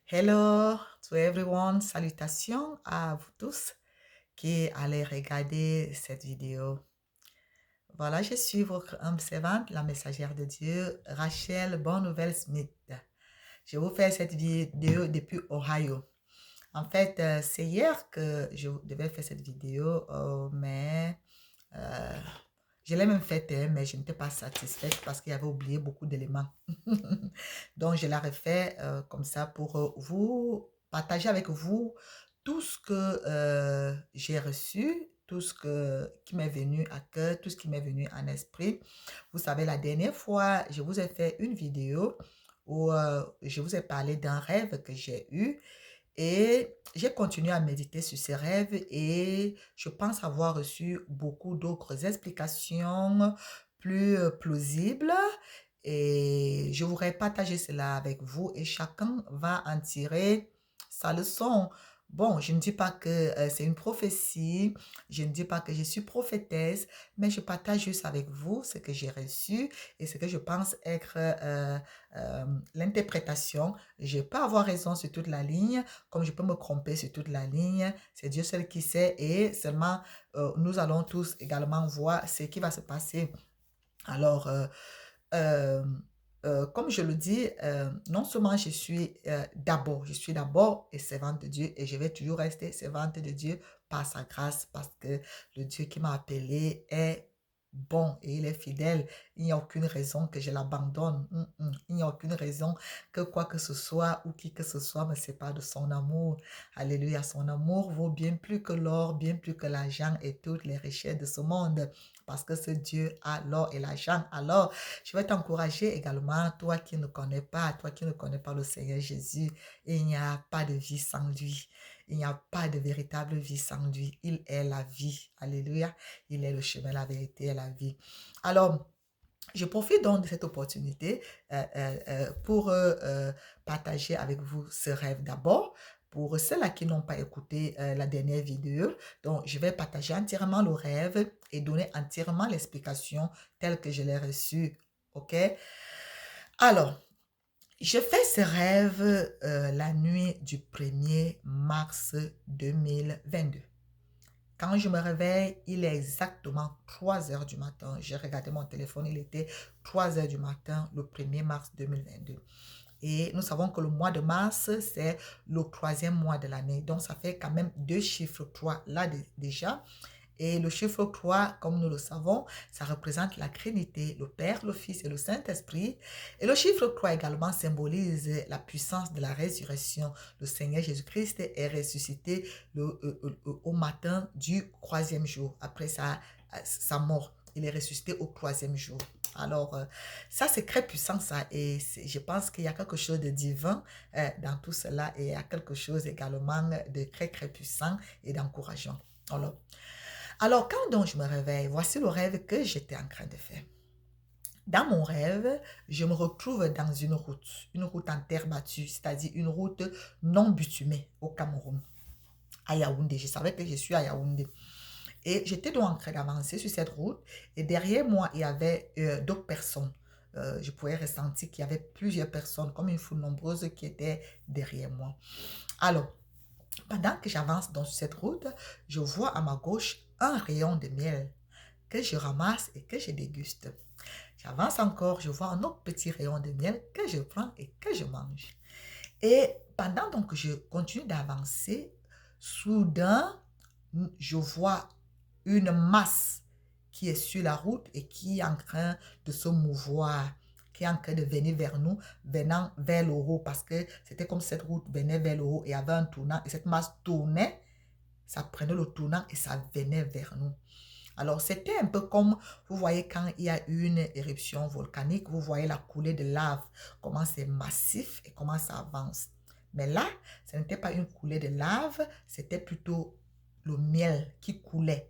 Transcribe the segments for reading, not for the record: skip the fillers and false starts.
Hello to everyone, salutations à vous tous qui allez regarder cette vidéo. Voilà, je suis votre humble servante, la messagère de Dieu, Rachel Bonne Nouvelle Smith. Je vous fais cette vidéo depuis Ohio. En fait, c'est hier que je devais faire cette vidéo, mais euh, je l'ai même faite, hein, mais je n'étais pas satisfaite parce qu'il y avait oublié beaucoup d'éléments. Donc, je la refais comme ça pour vous partager avec vous tout ce que j'ai reçu, tout ce qui m'est venu à cœur, tout ce qui m'est venu en esprit. Vous savez, la dernière fois, je vous ai fait une vidéo où je vous ai parlé d'un rêve que j'ai eu et j'ai continué à méditer sur ces rêves et je pense avoir reçu beaucoup d'autres explications plus plausibles et je voudrais partager cela avec vous et chacun va en tirer sa leçon. Bon, je ne dis pas que c'est une prophétie, je ne dis pas que je suis prophétesse, mais je partage juste avec vous ce que j'ai reçu et ce que je pense être euh, l'interprétation. Je peux avoir raison sur toute la ligne, comme je peux me tromper sur toute la ligne. C'est Dieu seul qui sait et seulement nous allons tous également voir ce qui va se passer. Alors, euh, comme je le dis, non seulement je suis d'abord et servante de Dieu et je vais toujours rester servante de Dieu par sa grâce parce que le Dieu qui m'a appelé est bon et il est fidèle. Il n'y a aucune raison que je l'abandonne. Il n'y a aucune raison que quoi que ce soit ou qui que ce soit me sépare de son amour. Alléluia, son amour vaut bien plus que l'or, bien plus que l'argent et toutes les richesses de ce monde parce que ce Dieu a l'or et l'argent. Alors, je vais t'encourager également, toi qui ne connais pas, toi qui ne connais pas le Seigneur Jésus, il n'y a pas de vie sans lui. Il n'y a pas de véritable vie sans lui. Il est la vie. Alléluia. Il est le chemin, la vérité et la vie. Alors, je profite donc de cette opportunité pour partager avec vous ce rêve d'abord. Pour ceux-là qui n'ont pas écouté la dernière vidéo, donc je vais partager entièrement le rêve et donner entièrement l'explication telle que je l'ai reçue. OK? Alors, je fais ce rêve la nuit du 1er mars 2022. Quand je me réveille, il est exactement 3 heures du matin. J'ai regardé mon téléphone, il était 3 heures du matin le 1er mars 2022. Et nous savons que le mois de mars, c'est le troisième mois de l'année. Donc, ça fait quand même deux chiffres 3 là déjà. Et le chiffre 3, comme nous le savons, ça représente la Trinité, le Père, le Fils et le Saint-Esprit. Et le chiffre 3 également symbolise la puissance de la résurrection. Le Seigneur Jésus-Christ est ressuscité au matin du troisième jour, après sa mort. Il est ressuscité au troisième jour. Alors, ça, c'est très puissant, ça. Et je pense qu'il y a quelque chose de divin dans tout cela. Et il y a quelque chose également de très, très puissant et d'encourageant. Alors, quand donc je me réveille, voici le rêve que j'étais en train de faire. Dans mon rêve, je me retrouve dans une route en terre battue, c'est-à-dire une route non bitumée au Cameroun, à Yaoundé. Je savais que je suis à Yaoundé. Et j'étais donc en train d'avancer sur cette route et derrière moi, il y avait d'autres personnes. Je pouvais ressentir qu'il y avait plusieurs personnes, comme une foule nombreuse qui était derrière moi. Alors, pendant que j'avance dans cette route, je vois à ma gauche un rayon de miel que je ramasse et que je déguste. J'avance encore, je vois un autre petit rayon de miel que je prends et que je mange. Et pendant donc que je continue d'avancer, soudain, je vois une masse qui est sur la route et qui est en train de se mouvoir, qui est en train de venir vers nous, venant vers le haut, parce que c'était comme si cette route venait vers le haut et avait un tournant, et cette masse tournait, ça prenait le tournant et ça venait vers nous. Alors, c'était un peu comme, vous voyez, quand il y a une éruption volcanique, vous voyez la coulée de lave, comment c'est massif et comment ça avance. Mais là, ce n'était pas une coulée de lave, c'était plutôt le miel qui coulait.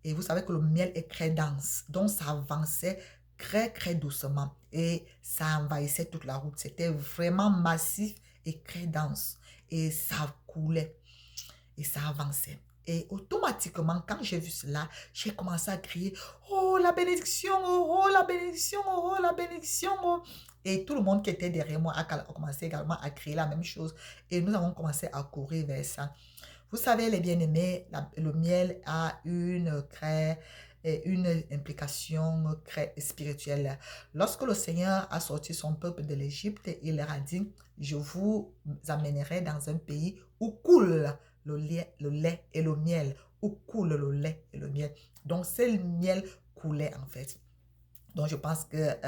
Et vous savez que le miel est très dense, donc ça avançait très, très doucement et ça envahissait toute la route. C'était vraiment massif et très dense et ça coulait et ça avançait. Et automatiquement, quand j'ai vu cela, j'ai commencé à crier, oh la bénédiction, oh la bénédiction, oh la bénédiction. Oh. Et tout le monde qui était derrière moi a commencé également à créer la même chose. Et nous avons commencé à courir vers ça. Vous savez, les bien-aimés, le miel a une implication spirituelle. Lorsque le Seigneur a sorti son peuple de l'Égypte, il leur a dit, je vous amènerai dans un pays où coule le lait et le miel, où coule le lait et le miel. Donc, c'est le miel coulait en fait. Donc, je pense que,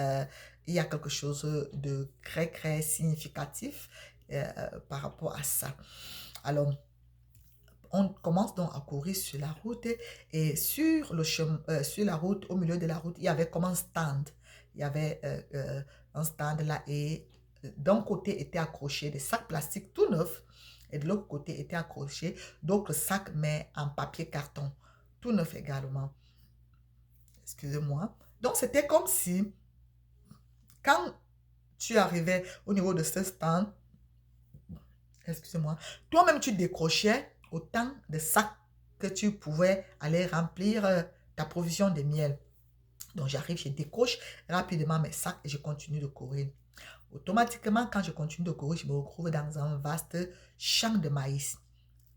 il y a quelque chose de très, très significatif par rapport à ça. Alors, on commence donc à courir sur la route et sur le chemin, sur la route, au milieu de la route, il y avait comme un stand. Il y avait un stand là et d'un côté étaient accrochés des sacs plastiques tout neufs et de l'autre côté étaient accrochés d'autres sacs mais en papier carton, tout neuf également. Excusez-moi. Donc c'était comme si quand tu arrivais au niveau de ce stand, excusez-moi, toi-même tu décrochais autant de sacs que tu pouvais aller remplir ta provision de miel. Donc j'arrive, je décroche rapidement mes sacs et je continue de courir. Automatiquement, quand je continue de courir, je me retrouve dans un vaste champ de maïs.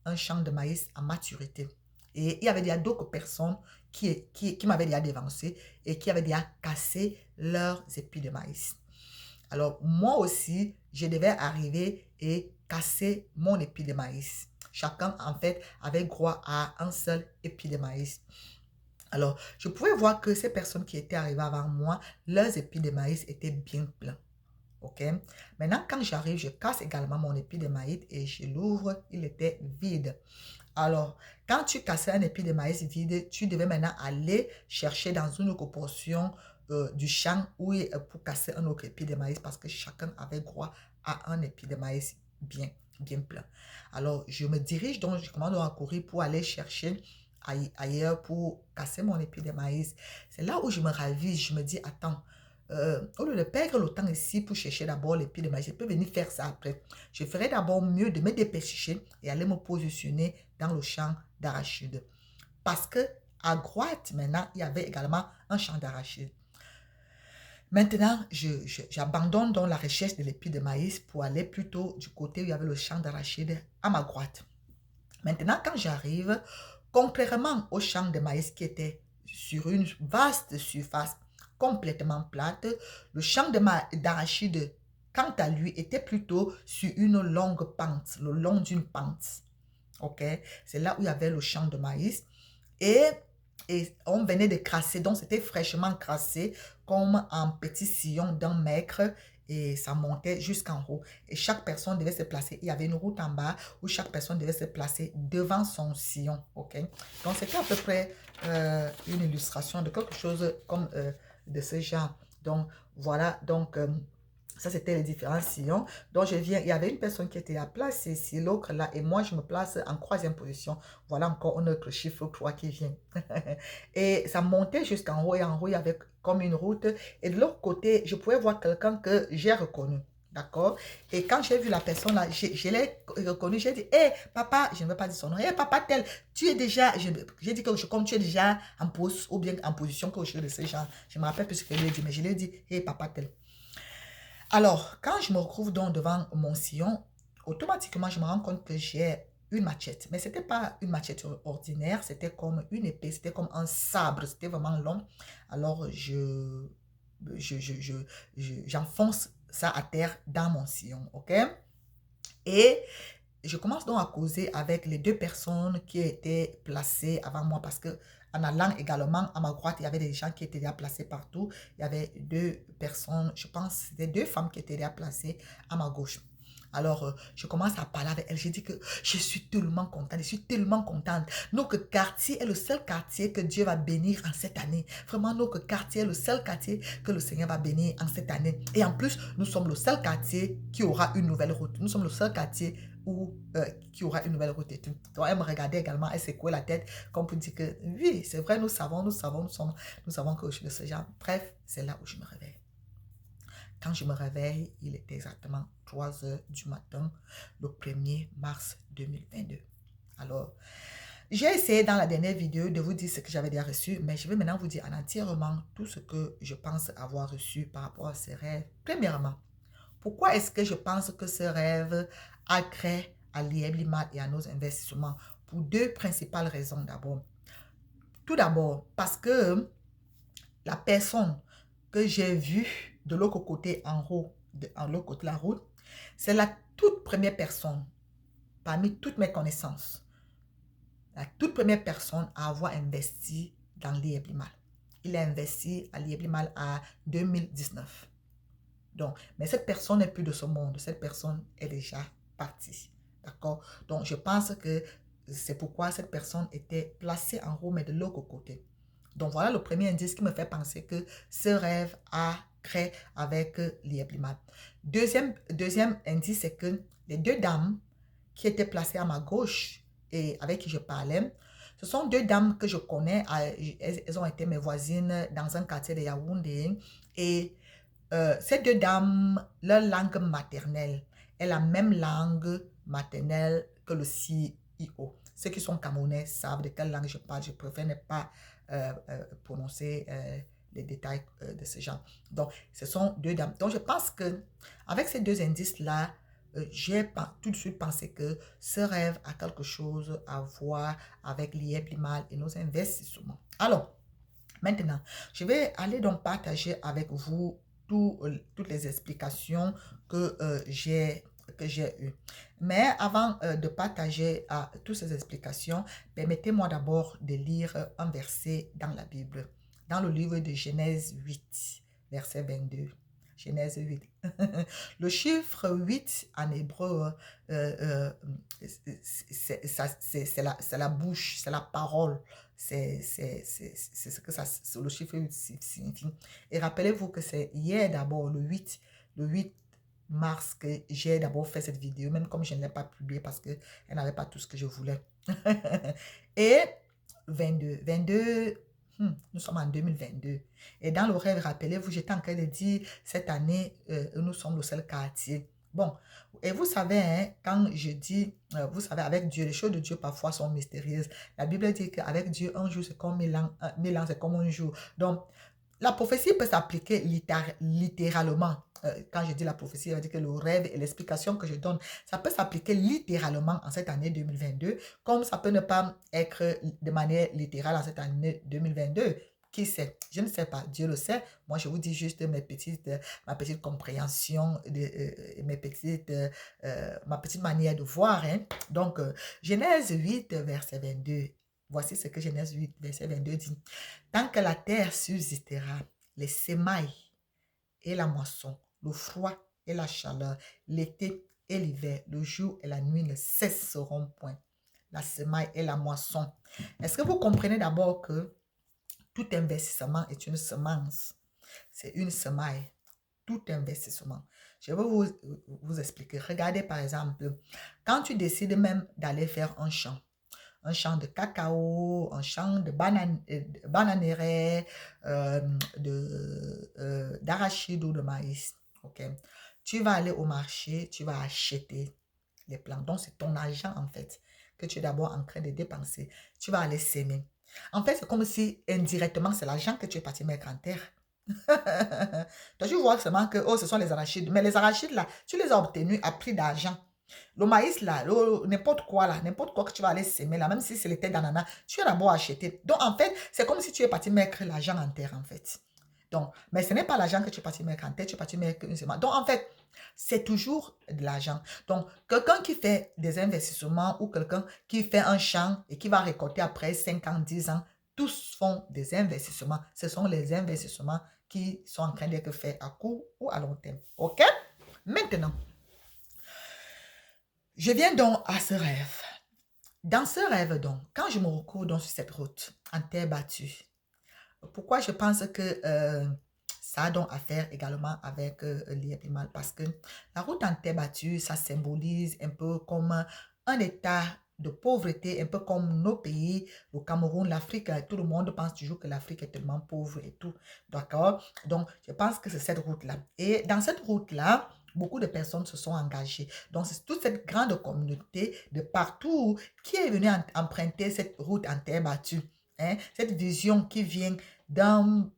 Un champ de maïs à maturité. Et il y avait déjà d'autres personnes qui m'avaient déjà dévancé et qui avaient déjà cassé leurs épis de maïs. Alors, moi aussi, je devais arriver et casser mon épi de maïs. Chacun, en fait, avait droit à un seul épi de maïs. Alors, je pouvais voir que ces personnes qui étaient arrivées avant moi, leurs épis de maïs étaient bien pleins. OK? Maintenant, quand j'arrive, je casse également mon épi de maïs et je l'ouvre, il était vide. Alors, quand tu cassais un épi de maïs vide, tu devais maintenant aller chercher dans une autre portion du champ pour casser un autre épi de maïs parce que chacun avait droit à un épi de maïs bien, bien plein. Alors, je me dirige donc, je commence à courir pour aller chercher ailleurs pour casser mon épi de maïs. C'est là où je me ravise, je me dis, attends, au lieu de perdre le temps ici pour chercher d'abord l'épi de maïs, je peux venir faire ça après. Je ferais d'abord mieux de me dépêcher et aller me positionner dans le champ d'arachide. Parce que à droite, maintenant, il y avait également un champ d'arachide. Maintenant, j'abandonne donc la recherche de l'épi de maïs pour aller plutôt du côté où il y avait le champ d'arachide à ma droite. Maintenant, quand j'arrive, contrairement au champ de maïs qui était sur une vaste surface complètement plate, le champ d'arachide, quant à lui, était plutôt sur une longue pente, le long d'une pente. OK? C'est là où il y avait le champ de maïs. Et on venait de crasser, donc c'était fraîchement crassé comme un petit sillon d'un mètre et ça montait jusqu'en haut. Et chaque personne devait se placer. Il y avait une route en bas où chaque personne devait se placer devant son sillon. OK? Donc c'était à peu près une illustration de quelque chose comme de ce genre. Donc voilà, donc ça, c'était les différents sillons. Donc, je viens, il y avait une personne qui était à place ici, l'autre là, et moi, je me place en troisième position. Voilà encore un autre chiffre 3 qui vient. Et ça montait jusqu'en haut, et en haut, il y avait comme une route. Et de l'autre côté, je pouvais voir quelqu'un que j'ai reconnu. D'accord? Et quand j'ai vu la personne là, je l'ai reconnu, j'ai dit, hé, papa, je ne veux pas dire son nom, hé, papa tel, tu es déjà, j'ai dit que comme tu es déjà en pose, ou bien en position que je de ce genre, je me rappelle plus ce que je lui ai dit, mais je lui ai dit, hé, papa tel. Alors, quand je me retrouve donc devant mon sillon, automatiquement, je me rends compte que j'ai une machette. Mais ce n'était pas une machette ordinaire, c'était comme une épée, c'était comme un sabre, c'était vraiment long. Alors, j'enfonce ça à terre dans mon sillon, ok? Et je commence donc à causer avec les deux personnes qui étaient placées avant moi parce que en allant également à ma droite, il y avait des gens qui étaient déjà placés partout. Il y avait deux personnes, je pense, c'était deux femmes qui étaient déjà placées à ma gauche. Alors, je commence à parler avec elle. Je dis que je suis tellement contente, je suis tellement contente. Notre quartier est le seul quartier que Dieu va bénir en cette année. Vraiment, notre quartier est le seul quartier que le Seigneur va bénir en cette année. Et en plus, nous sommes le seul quartier qui aura une nouvelle route. Nous sommes le seul quartier qui aura une nouvelle route et tout. Donc, elle me regardait également, elle secouait la tête comme pour dire que oui, c'est vrai, nous savons que je suis de ce genre. Bref, c'est là où je me réveille. Quand je me réveille, il était exactement 3 heures du matin, le 1er mars 2022. Alors, J'ai essayé dans la dernière vidéo de vous dire ce que j'avais déjà reçu, mais je vais maintenant vous dire en entièrement tout ce que je pense avoir reçu par rapport à ces rêves. Premièrement, pourquoi est-ce que je pense que ce rêve a créé à l'IEBLIMA et à nos investissements? Pour deux principales raisons d'abord. Tout d'abord, parce que la personne que j'ai vue de l'autre côté en haut, en l'autre côté de la route, c'est la toute première personne parmi toutes mes connaissances, la toute première personne à avoir investi dans l'IEBLIMAL. Il a investi à l'IEBLIMAL à 2019. Donc, mais cette personne n'est plus de ce monde. Cette personne est déjà partie. D'accord? Donc, je pense que c'est pourquoi cette personne était placée en haut, mais de l'autre côté. Donc, voilà le premier indice qui me fait penser que ce rêve a créé avec l'IEBLIMAL. Deuxième indice, c'est que les deux dames qui étaient placées à ma gauche et avec qui je parlais, ce sont deux dames que je connais. Elles ont été mes voisines dans un quartier de Yaoundé. Et ces deux dames, leur langue maternelle est la même langue maternelle que le CEO. Ceux qui sont camerounais savent de quelle langue je parle. Je préfère ne pas prononcer les détails de ce genre. Donc, ce sont deux dames. Donc, je pense que avec ces deux indices-là, j'ai tout de suite pensé que ce rêve a quelque chose à voir avec l'IEBLIMAL et nos investissements. Alors, maintenant, je vais aller donc partager avec vous toutes les explications que j'ai eues. Mais avant de partager toutes ces explications, permettez-moi d'abord de lire un verset dans la Bible, dans le livre de Genèse 8, verset 22. Genèse 8. Le chiffre 8 en hébreu, c'est la bouche, c'est la parole. C'est ce que le chiffre 8 signifie. Et rappelez-vous que c'est hier d'abord, le 8 mars, que j'ai d'abord fait cette vidéo, même comme je ne l'ai pas publiée parce qu'elle n'avait pas tout ce que je voulais. Et 22, nous sommes en 2022. Et dans le rêve, rappelez-vous, j'étais en train de dire, cette année, nous sommes le seul quartier. Bon, et vous savez, hein, quand je dis, vous savez, avec Dieu, les choses de Dieu parfois sont mystérieuses. La Bible dit qu'avec Dieu, un jour, c'est comme 1000 ans, 1000 ans, c'est comme un jour. Donc, la prophétie peut s'appliquer littéralement. Quand je dis la prophétie, ça veut dire que le rêve et l'explication que je donne, ça peut s'appliquer littéralement en cette année 2022, comme ça peut ne pas être de manière littérale en cette année 2022. Qui sait? Je ne sais pas. Dieu le sait. Moi, je vous dis juste ma petite compréhension, ma petite manière de voir. Hein. Donc, Genèse 8, verset 22. Voici ce que Genèse 8, verset 22 dit. Tant que la terre subsistera, les semailles et la moisson, le froid et la chaleur, l'été et l'hiver, le jour et la nuit ne cesseront point. La semaille et la moisson. Est-ce que vous comprenez d'abord que tout investissement est une semence? C'est une semaille. Tout investissement. Je vais vous expliquer. Regardez par exemple, quand tu décides même d'aller faire un champ de cacao, un champ de bananerais, d'arachide ou de maïs. Ok. Tu vas aller au marché, tu vas acheter les plants. Donc, c'est ton argent, en fait, que tu es d'abord en train de dépenser. Tu vas aller s'aimer. En fait, c'est comme si indirectement, c'est l'argent que tu es parti mettre en terre. Donc, tu vois seulement que, oh, ce sont les arachides. Mais les arachides, là, tu les as obtenus à prix d'argent. Le maïs, là, n'importe quoi, là, n'importe quoi que tu vas aller s'aimer, là, même si c'est les têtes d'ananas, tu as d'abord acheté. Donc, en fait, c'est comme si tu es parti mettre l'argent en terre, en fait. Donc, mais ce n'est pas l'argent que tu es parti mettre en terre, tu es parti mettre une semence. Donc, en fait, c'est toujours de l'argent. Donc, quelqu'un qui fait des investissements ou quelqu'un qui fait un champ et qui va récolter après 5 ans, 10 ans, tous font des investissements. Ce sont les investissements qui sont en train d'être faits à court ou à long terme. OK? Maintenant, je viens donc à ce rêve. Dans ce rêve donc, quand je me retrouve donc sur cette route en terre battue, pourquoi je pense que ça a donc à faire également avec l'IEBLIMAL? Parce que la route en terre battue, ça symbolise un peu comme un état de pauvreté, un peu comme nos pays, le Cameroun, l'Afrique. Tout le monde pense toujours que l'Afrique est tellement pauvre et tout. D'accord? Donc, je pense que c'est cette route-là. Et dans cette route-là, beaucoup de personnes se sont engagées. Donc, c'est toute cette grande communauté de partout qui est venue emprunter cette route en terre battue. Hein, cette vision qui vient d'un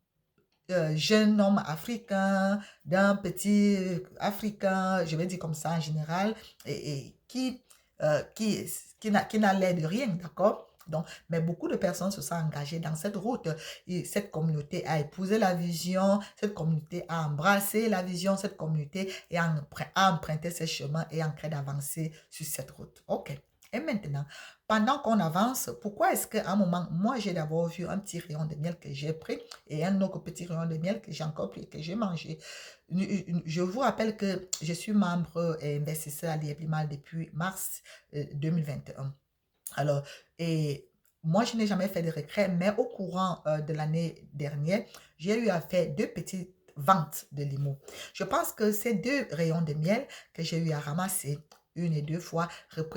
jeune homme africain, d'un petit africain, je vais dire comme ça en général, et qui n'a l'air de rien, d'accord? Donc, mais beaucoup de personnes se sont engagées dans cette route. Et cette communauté a épousé la vision, cette communauté a embrassé la vision, cette communauté a emprunté ce chemin et en train d'avancer sur cette route. OK. Et maintenant, pendant qu'on avance, pourquoi est-ce qu'à un moment, moi, j'ai d'abord vu un petit rayon de miel que j'ai pris et un autre petit rayon de miel que j'ai encore pris et que j'ai mangé. Je vous rappelle que je suis membre et investisseur à l'IEPLIMAL depuis mars 2021. Alors, et moi, je n'ai jamais fait de retrait, mais au courant de l'année dernière, j'ai eu à faire deux petites ventes de limo. Je pense que ces deux rayons de miel que j'ai eu à ramasser une et deux fois,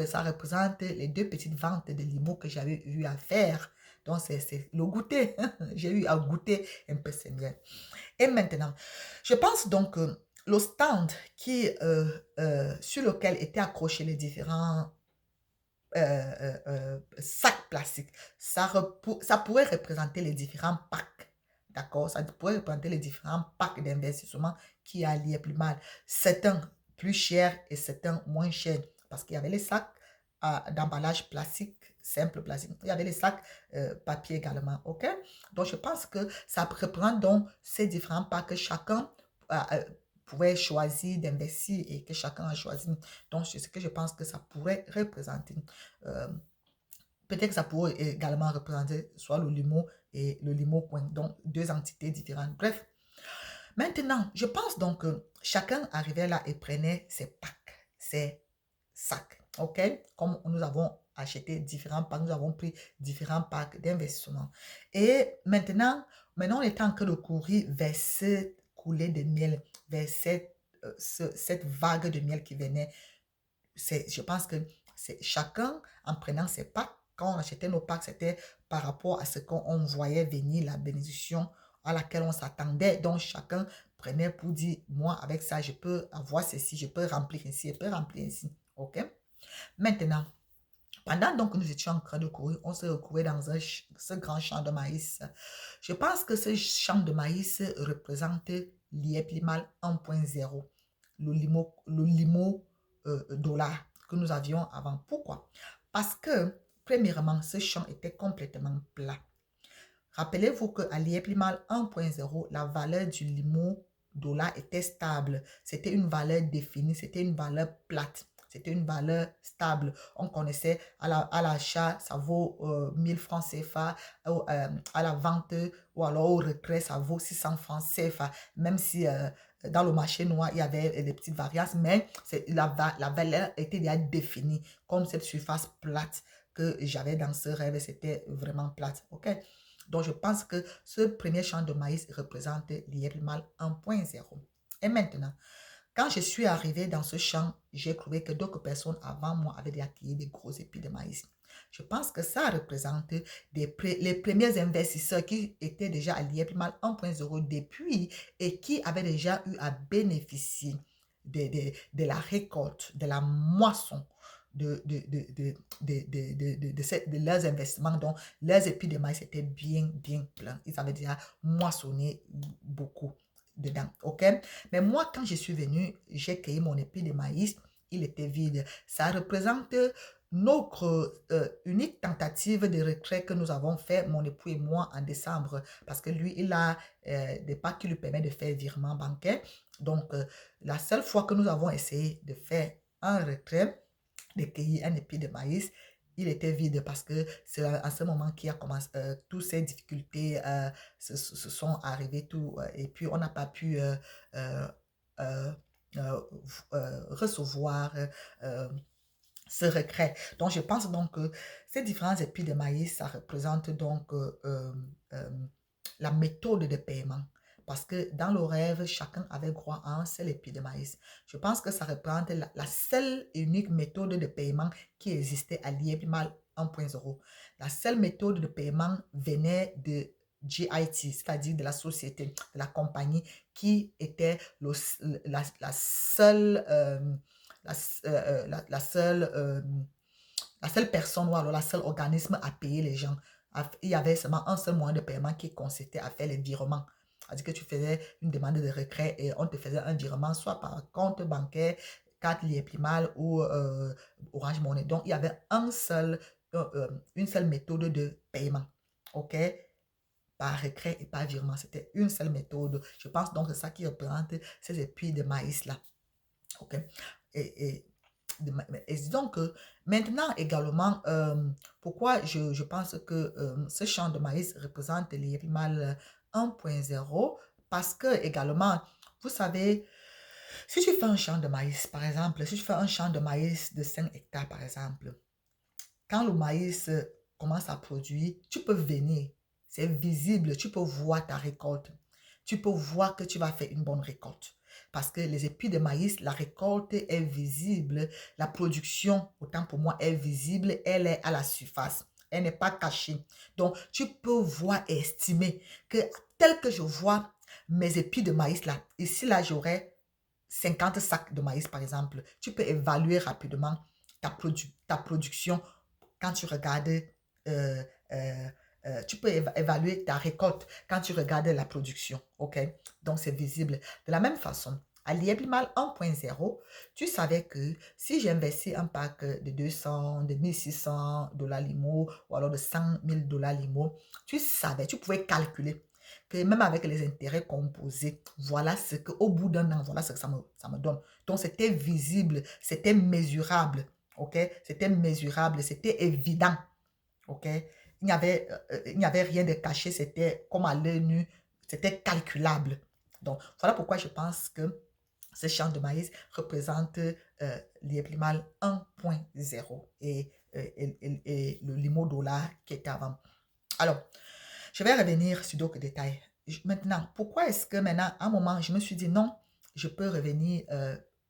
ça représente les deux petites ventes de limo que j'avais eu à faire. Donc, c'est le goûter. J'ai eu à goûter un peu ces miels. Et maintenant, je pense donc que le stand sur lequel étaient accrochés les différents sacs plastiques. Ça pourrait représenter les différents packs. D'accord? Ça pourrait représenter les différents packs d'investissement qui allaient plus mal. Certains plus chers et certains moins chers. Parce qu'il y avait les sacs d'emballage plastique, simple plastique. Il y avait les sacs papier également. OK? Donc, je pense que ça reprend donc ces différents packs que chacun pouvait choisir d'investir et que chacun a choisi. Donc, c'est ce que je pense que ça pourrait représenter. Euh, Peut-être que ça pourrait également représenter soit le limo et le limo coin, donc deux entités différentes. Bref, maintenant, je pense donc que chacun arrivait là et prenait ses packs, ses sacs, ok? Comme nous avons acheté différents packs, nous avons pris différents packs d'investissement. Et maintenant, on est en train de courir vers cette coulée de miel, vers cette vague de miel qui venait. Je pense que c'est chacun en prenant ses packs, quand on achetait nos packs, c'était par rapport à ce qu'on voyait venir, la bénédiction à laquelle on s'attendait. Donc, chacun prenait pour dire, moi, avec ça, je peux avoir ceci, je peux remplir ici, je peux remplir ici. OK? Maintenant, pendant donc que nous étions en train de courir, on s'est retrouvé dans ce grand champ de maïs. Je pense que ce champ de maïs représente l'IEPLIMAL 1.0, le limo dollar que nous avions avant. Pourquoi? Parce que, premièrement, ce champ était complètement plat. Rappelez-vous qu'à l'IEPLIMAL 1.0, la valeur du limo dollar était stable. C'était une valeur définie, c'était une valeur plate. C'était une valeur stable. On connaissait à l'achat, ça vaut 1000 francs CFA, à la vente ou alors au retrait, ça vaut 600 francs CFA. Même si dans le marché noir, il y avait des petites variances, mais la valeur était déjà définie comme cette surface plate que j'avais dans ce rêve, c'était vraiment plate. OK? Donc, je pense que ce premier champ de maïs représente l'IEPLIMAL 1.0. Et maintenant, quand je suis arrivée dans ce champ, j'ai trouvé que d'autres personnes avant moi avaient déjà acquis des gros épis de maïs. Je pense que ça représente les premiers investisseurs qui étaient déjà à l'IEPLIMAL 1.0 depuis et qui avaient déjà eu à bénéficier de la récolte, de la moisson de leurs investissements. Donc, leurs épis de maïs étaient bien, bien pleins. Ils avaient déjà moissonné beaucoup dedans. OK? Mais moi, quand je suis venue, j'ai cueilli mon épi de maïs. Il était vide. Ça représente notre unique tentative de retrait que nous avons fait, mon époux et moi, en décembre. Parce que lui, il a des packs qui lui permettent de faire virement bancaire. Donc, la seule fois que nous avons essayé de faire un retrait, de cueillir un épi de maïs, il était vide parce que c'est à ce moment qu'il a commencé, toutes ces difficultés se sont arrivées, tout, et puis on n'a pas pu euh, euh, recevoir ce regret. Donc, je pense donc que ces différents épis de maïs, ça représente donc la méthode de paiement. Parce que dans le rêve, chacun avait droit à un seul épi de maïs. Je pense que ça représente la seule et unique méthode de paiement qui existait à l'IEPLIMAL 1.0. La seule méthode de paiement venait de GIT, c'est-à-dire de la société, de la compagnie qui était la seule, la seule, la seule personne ou alors la seule organisme à payer les gens. Il y avait seulement un seul moyen de paiement qui consistait à faire les virements. C'est-à-dire que tu faisais une demande de retrait et on te faisait un virement soit par compte bancaire, carte Liéprimal ou Orange Money. Donc, il y avait une seule méthode de paiement. OK? Par retrait et par virement. C'était une seule méthode. Je pense donc que c'est ça qui représente ces épis de maïs-là. OK? Et et disons que maintenant également, pourquoi je pense que ce champ de maïs représente l'IRIMAL 1.0, parce que également, vous savez, si tu fais un champ de maïs, par exemple, si tu fais un champ de maïs de 5 hectares, par exemple, quand le maïs commence à produire, tu peux venir, c'est visible, tu peux voir ta récolte. Tu peux voir que tu vas faire une bonne récolte. Parce que les épis de maïs, la récolte est visible, la production, autant pour moi, est visible, elle est à la surface, elle n'est pas cachée. Donc, tu peux voir et estimer que tel que je vois mes épis de maïs là, ici là, j'aurai 50 sacs de maïs par exemple. Tu peux évaluer rapidement ta production quand tu regardes, euh, euh, tu peux évaluer ta récolte quand tu regardes la production, ok? Donc, c'est visible. De la même façon, à Liéblimal 1.0, tu savais que si j'investis un pack de 200, de 1600 $ Limo ou alors de 100 000 $ Limo, tu savais, tu pouvais calculer que même avec les intérêts composés, voilà ce que, au bout d'un an, voilà ce que ça me donne. Donc, c'était visible, c'était mesurable. OK? C'était mesurable, c'était évident. OK? Il n'y avait rien de caché, c'était comme à l'œil nu, c'était calculable. Donc, voilà pourquoi je pense que ce champ de maïs représente l'IEPLIMAL 1.0 et le limo dollar qui était avant. Alors, je vais revenir sur d'autres détails. Maintenant, pourquoi est-ce que maintenant, à un moment, je me suis dit non, je peux revenir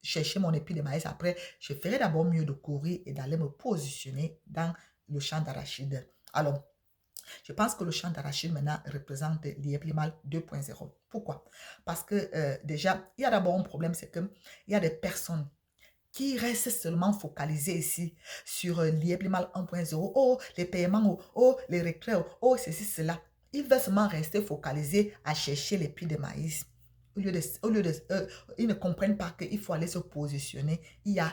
chercher mon épi de maïs. Après, je ferai d'abord mieux de courir et d'aller me positionner dans le champ d'arachide. Alors, je pense que le champ d'arachide maintenant représente l'IEPLIMAL 2.0. Pourquoi? Parce que déjà, il y a d'abord un problème, c'est qu'il y a des personnes qui restent seulement focalisées ici sur l'IEPLIMAL 1.0. Oh, les paiements, oh, les retraits, oh, ceci, cela. Ils veulent seulement rester focalisés à chercher les prix de maïs. Ils ne comprennent pas qu'il faut aller se positionner. Il y a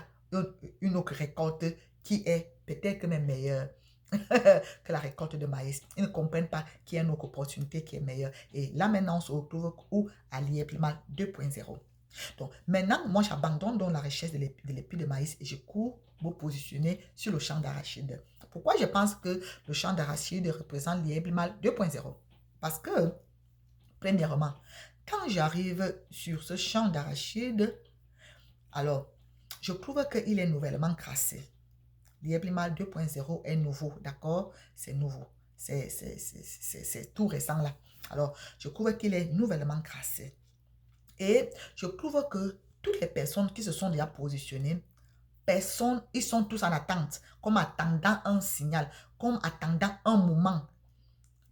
une autre récolte qui est peut-être même meilleure que la récolte de maïs. Ils ne comprennent pas qu'il y a une autre opportunité qui est meilleure. Et là, maintenant, on se retrouve où? À l'IEPLIMAL 2.0. Donc, maintenant, moi, j'abandonne donc la recherche de l'épi de maïs et je cours me positionner sur le champ d'arachide. Pourquoi je pense que le champ d'arachide représente l'IEPLIMAL 2.0? Parce que, premièrement, quand j'arrive sur ce champ d'arachide, alors, je trouve qu'il est nouvellement crassé. L'IEPLIMAL 2.0 est nouveau, d'accord? C'est nouveau. C'est tout récent là. Alors, je trouve qu'il est nouvellement crassé. Et je trouve que toutes les personnes qui se sont déjà positionnées, ils sont tous en attente, comme attendant un signal, comme attendant un moment.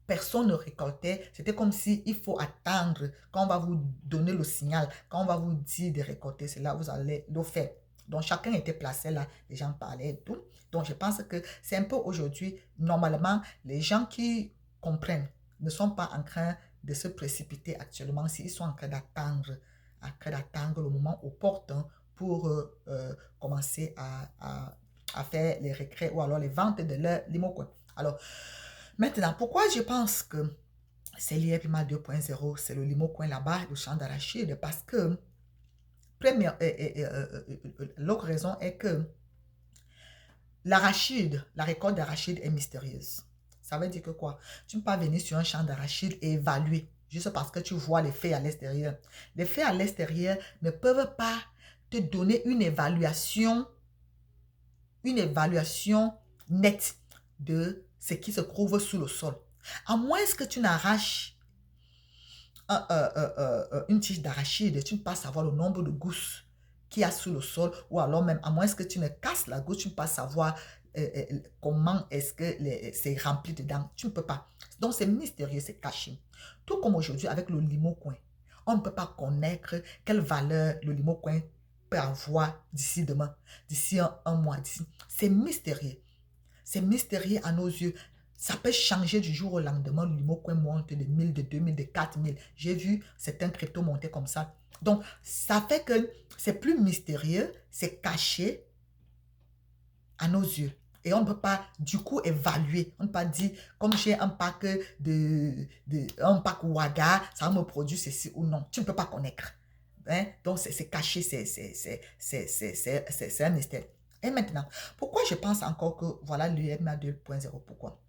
Personne ne récoltait. C'était comme si il faut attendre quand on va vous donner le signal, quand on va vous dire de récolter, c'est là où vous allez le faire. Donc, chacun était placé là, les gens parlaient et tout. Donc, je pense que c'est un peu aujourd'hui, normalement, les gens qui comprennent ne sont pas en train de se précipiter actuellement s'ils sont en train d'attendre le moment opportun pour commencer à faire les récrés ou alors les ventes de leur limo. Alors, maintenant, pourquoi je pense que c'est l'IEPLIMAL 2.0, c'est le limo coin là-bas, le champ d'arachide? Parce que, première, l'autre raison est que l'arachide, la récolte d'arachide est mystérieuse. Ça veut dire que quoi? Tu ne peux pas venir sur un champ d'arachide et évaluer juste parce que tu vois les faits à l'extérieur. Les faits à l'extérieur ne peuvent pas te donner une évaluation nette de ce qui se trouve sous le sol. À moins que tu n'arraches une tige d'arachide, tu ne peux pas savoir le nombre de gousses qu'il y a sous le sol, ou alors même, à moins que tu ne casses la gousse, tu ne peux pas savoir comment est-ce que c'est rempli dedans. Tu ne peux pas. Donc, c'est mystérieux, c'est caché. Tout comme aujourd'hui avec le limo-coin. On ne peut pas connaître quelle valeur le limo-coin peut avoir d'ici demain, d'ici un mois. C'est mystérieux. C'est mystérieux à nos yeux. Ça peut changer du jour au lendemain. Le limo-coin monte de 1000, de 2000, de 4000. J'ai vu certains cryptos monter comme ça. Donc, ça fait que c'est plus mystérieux, c'est caché à nos yeux. Et on ne peut pas, du coup, évaluer. On ne peut pas dire, comme j'ai un pack un pack Waga, ça va me produire ceci ou non. Tu ne peux pas connaître. Hein? Donc, c'est caché, c'est un mystère. Et maintenant, pourquoi je pense encore que, voilà, l'UMA 2.0, pourquoi?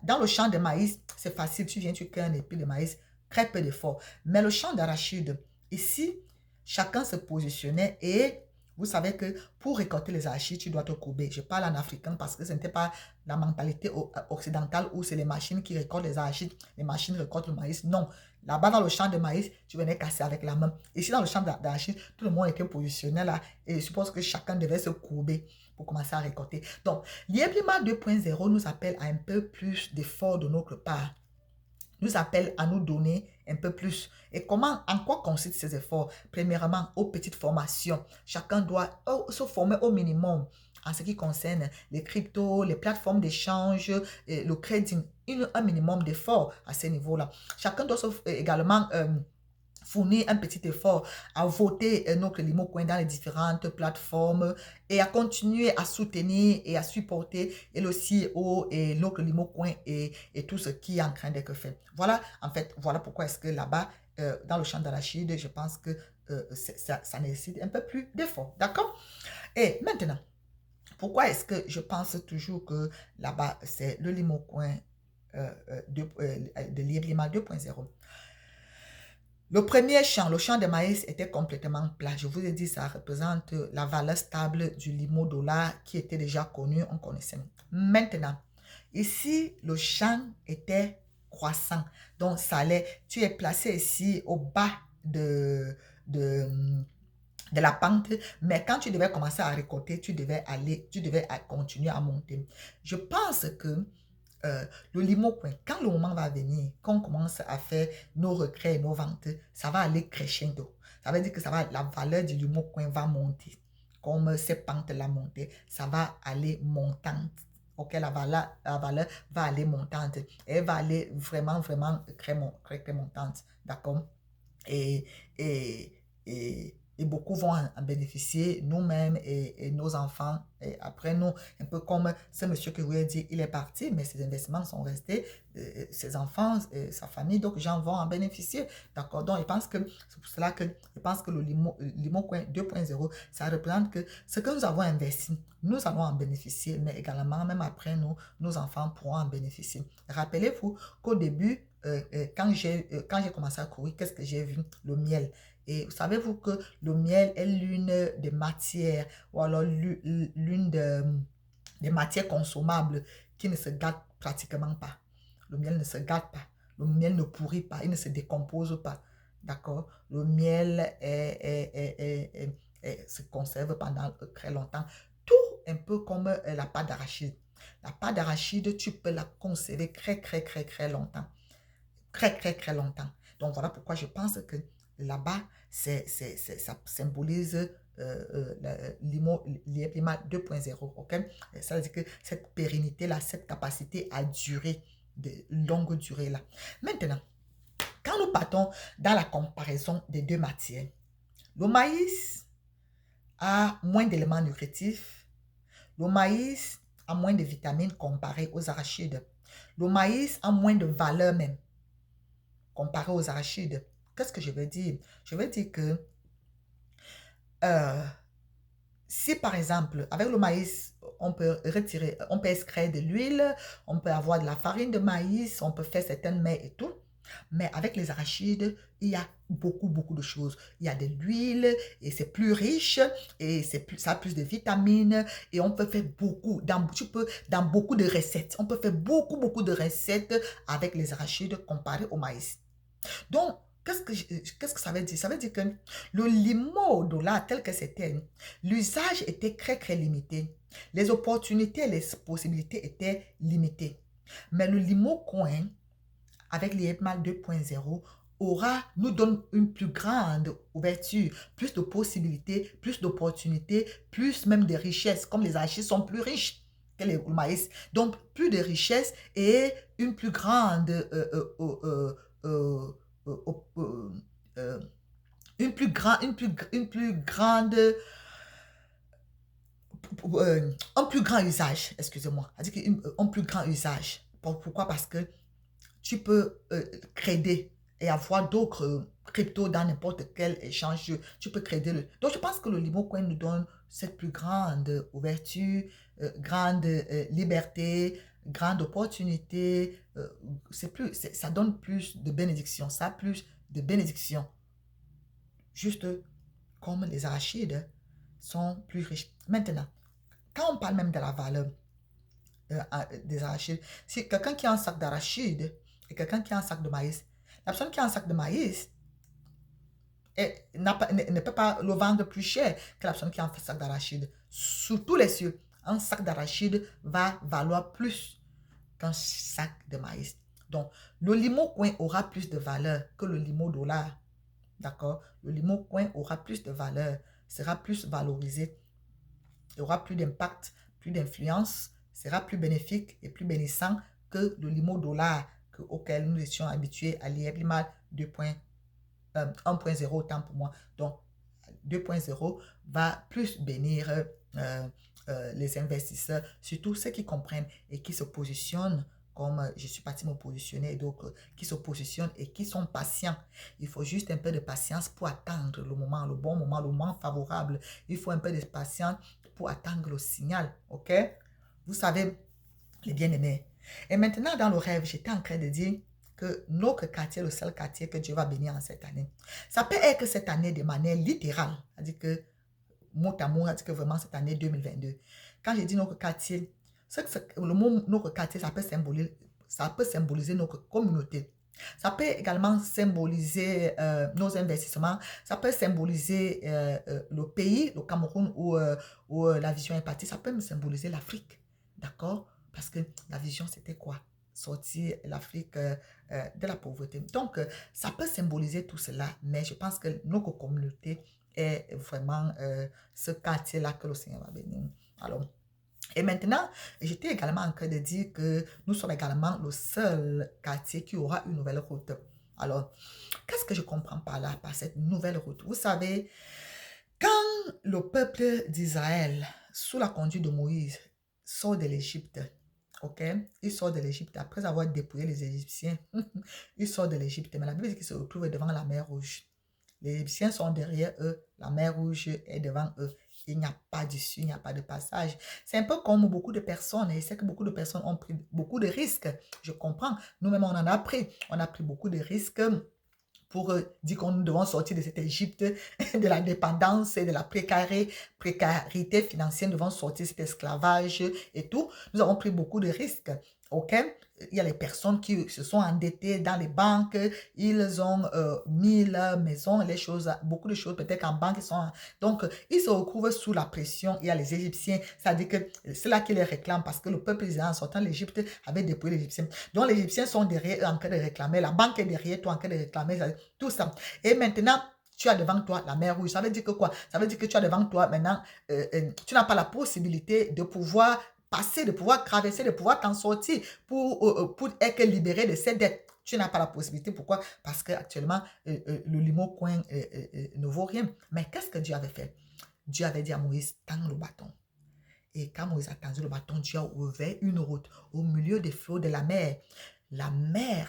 Dans le champ de maïs, c'est facile, tu viens, tu cueilles un épi de maïs, très peu d'efforts. Mais le champ d'arachide, ici, chacun se positionnait et vous savez que pour récolter les arachides, tu dois te courber. Je parle en africain parce que ce n'était pas la mentalité occidentale où c'est les machines qui récoltent les arachides, les machines récoltent le maïs. Non, là-bas dans le champ de maïs, tu venais casser avec la main. Ici dans le champ d'arachide, tout le monde était positionné là et je suppose que chacun devait se courber pour commencer à récolter. Donc, l'IEBLIMA 2.0 nous appelle à un peu plus d'efforts de notre part, nous appelle à nous donner un peu plus. Et comment, en quoi consistent ces efforts? Premièrement, aux petites formations. Chacun doit se former au minimum en ce qui concerne les cryptos, les plateformes d'échange, le crédit, un minimum d'efforts à ce niveau-là. Chacun doit également fournir un petit effort à voter notre limo-coin dans les différentes plateformes et à continuer à soutenir et à supporter et le CEO et notre limo-coin et tout ce qui est en train d'être fait. Voilà, en fait, voilà pourquoi est-ce que là-bas, dans le champ d'arachide, je pense que ça nécessite un peu plus d'effort. D'accord? Et maintenant, pourquoi est-ce que je pense toujours que là-bas, c'est le limo-coin de l'IEBLIMA 2.0? Le premier champ, le champ de maïs était complètement plat. Je vous ai dit, ça représente la valeur stable du limo-dollar qui était déjà connu, on connaissait. Maintenant, ici, le champ était croissant. Donc, ça allait, tu es placé ici au bas de la pente, mais quand tu devais commencer à récolter, tu devais continuer à monter. Je pense que le limo-coin, quand le moment va venir, quand on commence à faire nos retraits et nos ventes, ça va aller crescendo. Ça veut dire que la valeur du limo-coin va monter. Comme ces pentes-là monter, ça va aller montante. Ok, la valeur va aller montante. Elle va aller vraiment, vraiment très montante. D'accord? Et, et, et beaucoup vont en bénéficier, nous-mêmes et nos enfants. Et après, nous, un peu comme ce monsieur que vous avez dit, il est parti, mais ses investissements sont restés, ses enfants, sa famille, donc les gens vont en bénéficier. D'accord? Donc, je pense que c'est pour cela que je pense que le limo-coin 2.0, ça représente que ce que nous avons investi, nous allons en bénéficier, mais également, même après, nos enfants pourront en bénéficier. Rappelez-vous qu'au début, quand j'ai commencé à courir, qu'est-ce que j'ai vu? Le miel. Et savez-vous que le miel est l'une des matières, ou alors l'une des matières consommables qui ne se gâte pratiquement pas. Le miel ne se gâte pas. Le miel ne pourrit pas. Il ne se décompose pas. D'accord? Le miel se conserve pendant très longtemps. Tout un peu comme la pâte d'arachide. La pâte d'arachide, tu peux la conserver très longtemps. Très longtemps. Donc, voilà pourquoi je pense que là-bas, ça symbolise l'IEBLIMA 2.0. Ok? Ça veut dire que cette pérennité-là, cette capacité à durer, de longue durée-là. Maintenant, quand nous partons dans la comparaison des deux matières, le maïs a moins d'éléments nutritifs. Le maïs a moins de vitamines comparé aux arachides. Le maïs a moins de valeur même comparé aux arachides. Qu'est-ce que je veux dire? Je veux dire que si par exemple, avec le maïs, on peut extraire de l'huile, on peut avoir de la farine de maïs, on peut faire certaines mets et tout. Mais avec les arachides, il y a beaucoup de choses. Il y a de l'huile et c'est plus riche et ça a plus de vitamines et on peut faire dans beaucoup de recettes. On peut faire beaucoup de recettes avec les arachides comparé au maïs. Donc, qu'est-ce que ça veut dire? Ça veut dire que le limo-dollar tel que c'était, l'usage était très limité. Les opportunités, les possibilités étaient limitées. Mais le Limo Coin, avec l'IEPMAL 2.0, nous donne une plus grande ouverture, plus de possibilités, plus d'opportunités, plus même de richesses, comme les arachides sont plus riches que le maïs. Donc, plus de richesses et une plus grande une plus grande un plus grand usage, excusez-moi, un plus grand usage. Pourquoi? Parce que tu peux créer et avoir d'autres cryptos dans n'importe quel échange. Tu peux créer le... Donc, je pense que le Limo Coin nous donne cette plus grande ouverture, grande liberté, grande opportunité. Ça donne plus de bénédictions. Ça a plus de bénédictions. Juste comme les arachides sont plus riches. Maintenant, quand on parle même de la valeur des arachides, si quelqu'un qui a un sac d'arachides et quelqu'un qui a un sac de maïs, la personne qui a un sac de maïs ne peut pas le vendre plus cher que la personne qui a un sac d'arachides. Sous tous les cieux, un sac d'arachides va valoir plus qu'un sac de maïs. Donc, le Limo Coin aura plus de valeur que le Limo Dollar. D'accord? Le Limo Coin aura plus de valeur, sera plus valorisé, il aura plus d'impact, plus d'influence, sera plus bénéfique et plus bénissant que le Limo Dollar auquel nous étions habitués à l'IEPMAL 1.0 autant pour moi. Donc, 2.0 va plus bénir les investisseurs, surtout ceux qui comprennent et qui se positionnent comme je suis parti me positionner, donc qui se positionnent et qui sont patients. Il faut juste un peu de patience pour attendre le moment, le bon moment, le moment favorable. Il faut un peu de patience pour attendre le signal, ok? Vous savez, les bien-aimés. Et maintenant, dans le rêve, j'étais en train de dire que notre quartier, le seul quartier que Dieu va bénir en cette année. Ça peut être cette année de manière littérale, c'est-à-dire que mot à mot, c'est-à-dire que vraiment cette année 2022. Quand je dis notre quartier, le mot notre quartier, ça peut symboliser notre communauté. Ça peut également symboliser nos investissements. Ça peut symboliser le pays, le Cameroun, où la vision est partie. Ça peut me symboliser l'Afrique. D'accord? Parce que la vision, c'était quoi? Sortir l'Afrique de la pauvreté. Donc, ça peut symboliser tout cela, mais je pense que notre communauté est vraiment ce quartier-là que le Seigneur va bénir. Alors, et maintenant, j'étais également en train de dire que nous sommes également le seul quartier qui aura une nouvelle route. Alors, qu'est-ce que je comprends par là, par cette nouvelle route? Vous savez, quand le peuple d'Israël, sous la conduite de Moïse, sort de l'Égypte, ok? Il sort de l'Égypte après avoir dépouillé les Égyptiens. Il sort de l'Égypte, mais la Bible dit qu'il se retrouve devant la mer Rouge. Les Égyptiens sont derrière eux, la mer Rouge est devant eux. Il n'y a pas d'issue, il n'y a pas de passage. C'est un peu comme beaucoup de personnes, et c'est que beaucoup de personnes ont pris beaucoup de risques. Je comprends. Nous-mêmes, on en a pris. On a pris beaucoup de risques pour dire qu'on nous devons sortir de cette Égypte, de la dépendance et de la précarité financière, nous devons sortir de cet esclavage et tout. Nous avons pris beaucoup de risques. OK? Il y a les personnes qui se sont endettées dans les banques, ils ont mis leur maison, les choses, beaucoup de choses peut-être en banque. Donc, ils se retrouvent sous la pression. Il y a les Égyptiens, c'est-à-dire que c'est là qui les réclament parce que le peuple israélien en sortant de l'Égypte avait dépouillé les Égyptiens. Donc, les Égyptiens sont derrière eux en train de réclamer, la banque est derrière toi en train de réclamer, tout ça. Et maintenant, tu as devant toi la mer Rouge. Ça veut dire que quoi? Ça veut dire que tu as devant toi maintenant, tu n'as pas la possibilité de pouvoir passer, de pouvoir traverser, de pouvoir t'en sortir pour être libéré de ces dettes. Tu n'as pas la possibilité. Pourquoi? Parce qu'actuellement, le Limo Coin ne vaut rien. Mais qu'est-ce que Dieu avait fait? Dieu avait dit à Moïse, tends le bâton. Et quand Moïse a tendu le bâton, Dieu a ouvert une route au milieu des flots de la mer. La mer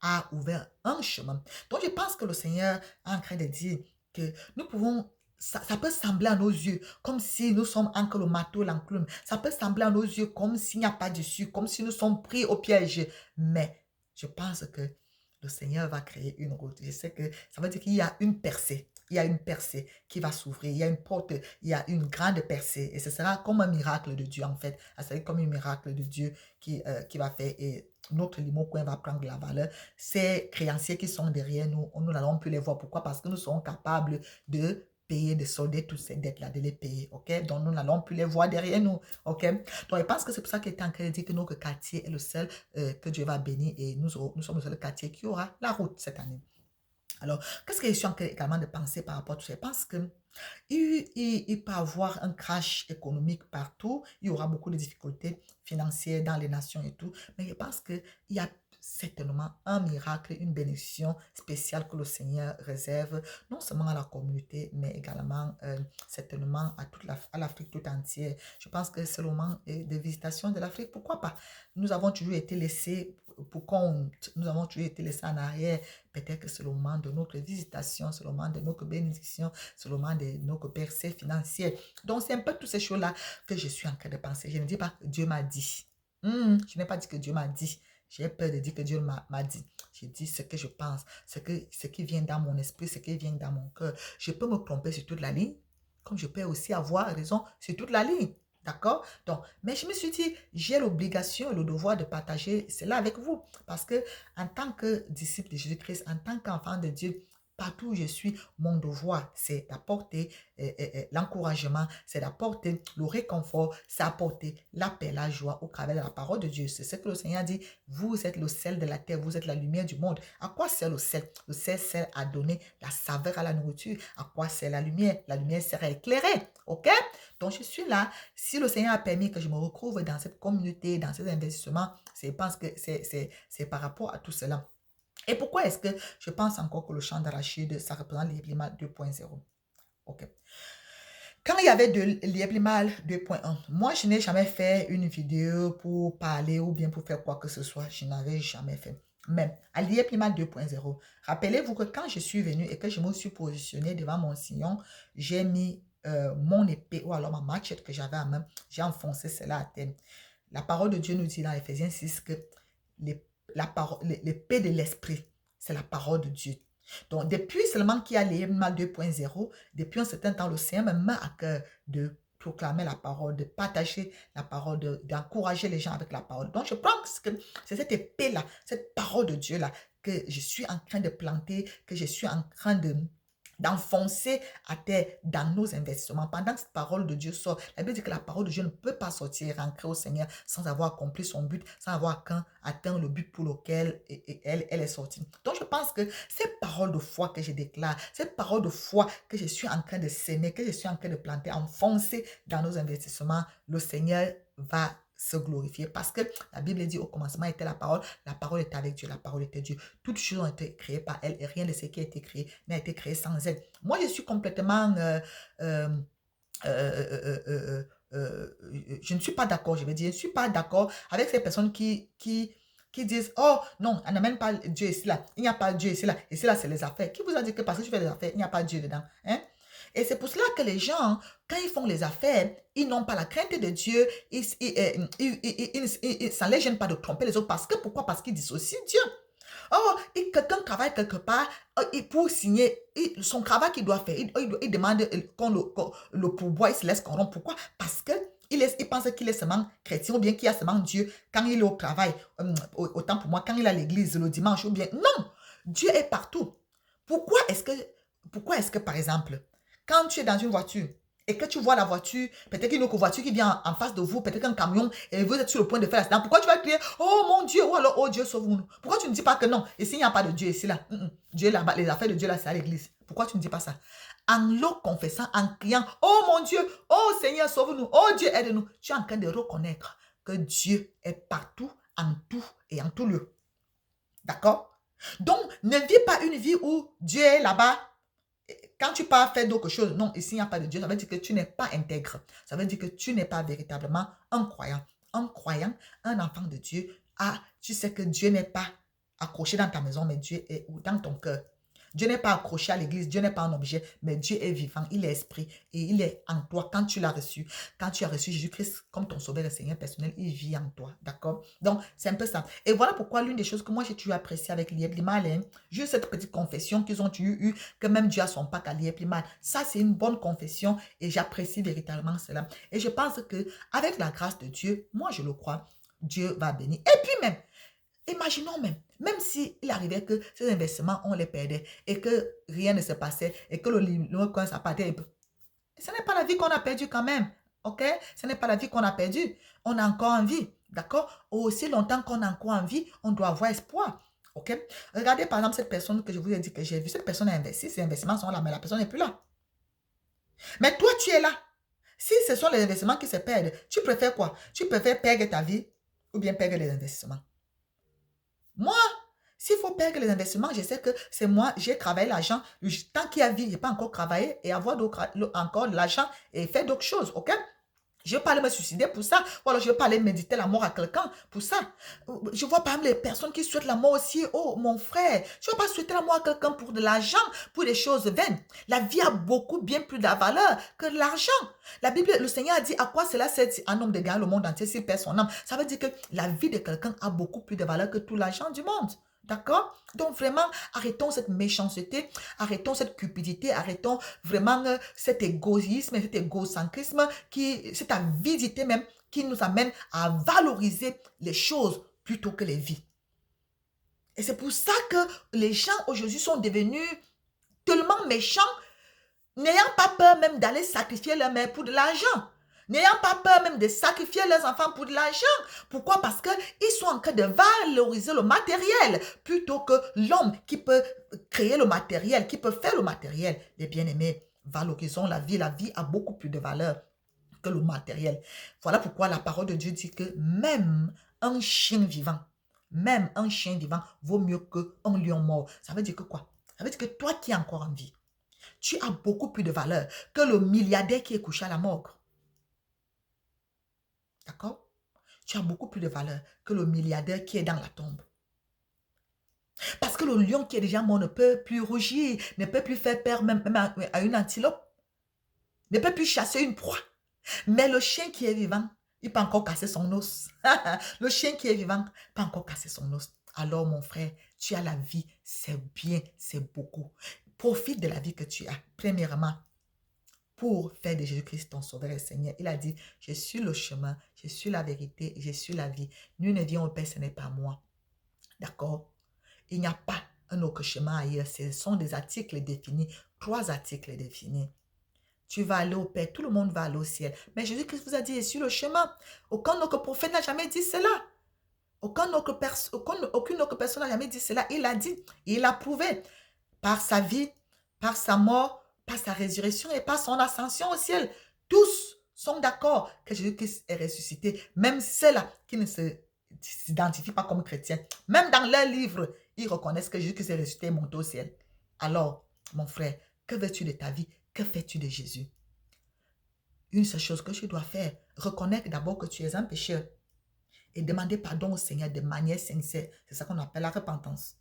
a ouvert un chemin. Donc, je pense que le Seigneur est en train de dire que nous pouvons, ça peut sembler à nos yeux comme si nous sommes encore le marteau, l'enclume. Ça peut sembler à nos yeux comme s'il n'y a pas d'issue, comme si nous sommes pris au piège. Mais je pense que le Seigneur va créer une route. Je sais que ça veut dire qu'il y a une percée. Il y a une percée qui va s'ouvrir. Il y a une porte, il y a une grande percée. Et ce sera comme un miracle de Dieu, en fait. C'est comme un miracle de Dieu qui va faire. Et notre Limo Coin va prendre la valeur. Ces créanciers qui sont derrière nous, nous n'allons plus les voir. Pourquoi? Parce que nous serons capables de payer, de solder toutes ces dettes-là, de les payer, ok? Donc, nous n'allons plus les voir derrière nous, ok? Donc, je pense que c'est pour ça qu'il est en train de dire que notre quartier est le seul que Dieu va bénir et nous sommes le seul quartier qui aura la route cette année. Alors, qu'est-ce que je suis en train également de penser par rapport à tout ça? Je pense que il peut y avoir un crash économique partout. Il y aura beaucoup de difficultés financières dans les nations et tout. Mais je pense qu'il y a certainement un miracle, une bénédiction spéciale que le Seigneur réserve, non seulement à la communauté, mais également certainement à toute à l'Afrique tout entière. Je pense que c'est le moment de visitation de l'Afrique. Pourquoi pas? Nous avons toujours été laissés pour compte. Nous avons toujours été laissés en arrière. Peut-être que c'est le moment de notre visitation, c'est le moment de notre bénédiction, c'est le moment de notre percée financière. Donc, c'est un peu toutes ces choses-là que je suis en train de penser. Je ne dis pas que Dieu m'a dit. Je n'ai pas dit que Dieu m'a dit. J'ai peur de dire que Dieu m'a dit. Je dis ce que je pense, ce qui vient dans mon esprit, ce qui vient dans mon cœur. Je peux me tromper sur toute la ligne, comme je peux aussi avoir raison sur toute la ligne. D'accord? Donc, mais je me suis dit, j'ai l'obligation et le devoir de partager cela avec vous. Parce que en tant que disciple de Jésus-Christ, en tant qu'enfant de Dieu, partout où je suis, mon devoir, c'est d'apporter l'encouragement, c'est d'apporter le réconfort, c'est d'apporter la paix, la joie au travers de la parole de Dieu. C'est ce que le Seigneur dit, vous êtes le sel de la terre, vous êtes la lumière du monde. À quoi sert le sel? Le sel sert à donner la saveur à la nourriture. À quoi sert la lumière? La lumière sert à éclairer. OK? Donc, je suis là. Si le Seigneur a permis que je me retrouve dans cette communauté, dans ces investissements, je pense que c'est par rapport à tout cela. Et pourquoi est-ce que je pense encore que le champ d'arachide, ça représente l'Ieblimal 2.0? OK. Quand il y avait de l'Ieblimal 2.1, moi, je n'ai jamais fait une vidéo pour parler ou bien pour faire quoi que ce soit. Je n'avais jamais fait. Mais à l'Ieblimal 2.0, rappelez-vous que quand je suis venue et que je me suis positionnée devant mon sillon, j'ai mis mon épée ou alors ma machette que j'avais en main, j'ai enfoncé cela à terre. La parole de Dieu nous dit dans Ephésiens 6 que l'épée de l'esprit, c'est la parole de Dieu. Donc, depuis seulement qu'il y a l'Ieblimal 2.0, depuis un certain temps, le Seigneur me met à cœur de proclamer la parole, de partager la parole, d'encourager les gens avec la parole. Donc, je pense que c'est cette épée-là, cette parole de Dieu-là que je suis en train de planter, que je suis en train d'enfoncer à terre dans nos investissements. Pendant que cette parole de Dieu sort, la Bible dit que la parole de Dieu ne peut pas sortir, rentrer au Seigneur sans avoir accompli son but, sans avoir atteint le but pour lequel elle est sortie. Donc, je pense que cette parole de foi que je déclare, cette parole de foi que je suis en train de s'aimer, que je suis en train de planter, enfoncer dans nos investissements, le Seigneur va se glorifier parce que la Bible dit au commencement était la parole était avec Dieu, la parole était Dieu. Toutes choses ont été créées par elle et rien de ce qui a été créé n'a été créé sans elle. Moi, je suis complètement... je ne suis pas d'accord, je vais dire, je ne suis pas d'accord avec ces personnes qui disent, oh non, on n'amène pas Dieu ici là, il n'y a pas Dieu ici là c'est les affaires. Qui vous a dit que parce que tu fais des affaires, il n'y a pas Dieu dedans, hein? Et c'est pour cela que les gens, quand ils font les affaires, ils n'ont pas la crainte de Dieu, ça ne les gêne pas de tromper les autres. Parce que, pourquoi? Parce qu'ils dissocient Dieu. Oh, et quelqu'un travaille quelque part, pour signer son travail qu'il doit faire, il demande qu'on le pourboire, il se laisse corrompre. Pourquoi? Parce que il pense qu'il est seulement chrétien ou bien qu'il y a seulement Dieu quand il est au travail. Autant pour moi, quand il est à l'église le dimanche ou bien... Non, Dieu est partout. Pourquoi est-ce que, par exemple, quand tu es dans une voiture et que tu vois la voiture, peut-être une autre voiture qui vient en face de vous, peut-être un camion, et vous êtes sur le point de faire l'accident, pourquoi tu vas crier, oh mon Dieu, ou alors, oh Dieu, sauve-nous? Pourquoi tu ne dis pas que non? Et s'il n'y a pas de Dieu ici, là, Dieu là-bas, les affaires de Dieu là, c'est à l'église. Pourquoi tu ne dis pas ça? En le confessant, en criant, oh mon Dieu, oh Seigneur, sauve-nous, oh Dieu, aide-nous. Tu es en train de reconnaître que Dieu est partout, en tout et en tout lieu. D'accord? Donc, ne vis pas une vie où Dieu est là-bas. Quand tu pars faire d'autres choses, non, ici, il n'y a pas de Dieu, ça veut dire que tu n'es pas intègre. Ça veut dire que tu n'es pas véritablement un croyant. Un croyant, un enfant de Dieu, tu sais que Dieu n'est pas accroché dans ta maison, mais Dieu est dans ton cœur. Dieu n'est pas accroché à l'église, Dieu n'est pas un objet, mais Dieu est vivant, il est esprit et il est en toi quand tu l'as reçu. Quand tu as reçu Jésus-Christ comme ton sauveur et Seigneur personnel, il vit en toi, d'accord? Donc, c'est un peu ça. Et voilà pourquoi l'une des choses que moi j'ai toujours apprécié avec l'Ieblimal, juste cette petite confession qu'ils ont eu, que même Dieu a son pacte à l'Ieblimal. Ça, c'est une bonne confession et j'apprécie véritablement cela. Et je pense que avec la grâce de Dieu, moi je le crois, Dieu va bénir. Et puis même, Imaginons même s'il arrivait que ces investissements, on les perdait et que rien ne se passait et que le coin, ça partait. Ce n'est pas la vie qu'on a perdue quand même, ok? Ce n'est pas la vie qu'on a perdue. On a encore envie, d'accord? Aussi longtemps qu'on a encore envie, on doit avoir espoir, ok? Regardez par exemple cette personne que je vous ai dit que j'ai vue. Cette personne a investi, ses investissements sont là, mais la personne n'est plus là. Mais toi, tu es là. Si ce sont les investissements qui se perdent, tu préfères quoi? Tu préfères perdre ta vie ou bien perdre les investissements? Moi, s'il faut perdre les investissements, je sais que c'est moi, j'ai travaillé l'argent. Tant qu'il y a vie, je n'ai pas encore travaillé et avoir encore de l'argent et faire d'autres choses, ok? Je ne veux pas aller me suicider pour ça. Ou alors je ne veux pas aller méditer la mort à quelqu'un pour ça. Je vois par exemple les personnes qui souhaitent la mort aussi. Oh, mon frère, je ne veux pas souhaiter la mort à quelqu'un pour de l'argent, pour des choses vaines. La vie a beaucoup bien plus de valeur que de l'argent. La Bible, le Seigneur a dit à quoi cela sert si un homme de gagner le monde entier s'il perd son âme. Ça veut dire que la vie de quelqu'un a beaucoup plus de valeur que tout l'argent du monde. D'accord? Donc vraiment, arrêtons cette méchanceté, arrêtons cette cupidité, arrêtons vraiment cet égoïsme, cet égocentrisme, cette avidité même qui nous amène à valoriser les choses plutôt que les vies. Et c'est pour ça que les gens aujourd'hui sont devenus tellement méchants, n'ayant pas peur même d'aller sacrifier leur mère pour de l'argent. N'ayant pas peur même de sacrifier leurs enfants pour de l'argent. Pourquoi? Parce qu'ils sont en train de valoriser le matériel plutôt que l'homme qui peut créer le matériel, qui peut faire le matériel. Les bien-aimés, valorisons la vie. La vie a beaucoup plus de valeur que le matériel. Voilà pourquoi la parole de Dieu dit que même un chien vivant vaut mieux qu'un lion mort. Ça veut dire que quoi? Ça veut dire que toi qui es encore en vie, tu as beaucoup plus de valeur que le milliardaire qui est couché à la morgue. D'accord? Tu as beaucoup plus de valeur que le milliardaire qui est dans la tombe. Parce que le lion qui est déjà mort ne peut plus rougir, ne peut plus faire peur même à une antilope, ne peut plus chasser une proie. Mais le chien qui est vivant, il peut encore casser son os. Le chien qui est vivant peut encore casser son os. Alors mon frère, tu as la vie, c'est bien, c'est beaucoup. Profite de la vie que tu as. Premièrement, pour faire de Jésus-Christ ton sauveur et Seigneur. Il a dit, je suis le chemin, je suis la vérité, je suis la vie. Nul ne vient au Père, ce n'est pas moi. D'accord? Il n'y a pas un autre chemin ailleurs. Ce sont des articles définis, 3 articles définis. Tu vas aller au Père, tout le monde va aller au ciel. Mais Jésus-Christ vous a dit, je suis le chemin. Aucun autre prophète n'a jamais dit cela. Aucune autre personne n'a jamais dit cela. Il a dit, il a prouvé par sa vie, par sa mort, par sa résurrection et par son ascension au ciel. Tous sont d'accord que Jésus-Christ est ressuscité. Même ceux-là qui ne s'identifient pas comme chrétiens. Même dans leurs livres, ils reconnaissent que Jésus-Christ est ressuscité et monté au ciel. Alors, mon frère, que veux-tu de ta vie? Que fais-tu de Jésus? Une seule chose que tu dois faire, reconnaître d'abord que tu es un pécheur et demander pardon au Seigneur de manière sincère. C'est ça qu'on appelle la repentance.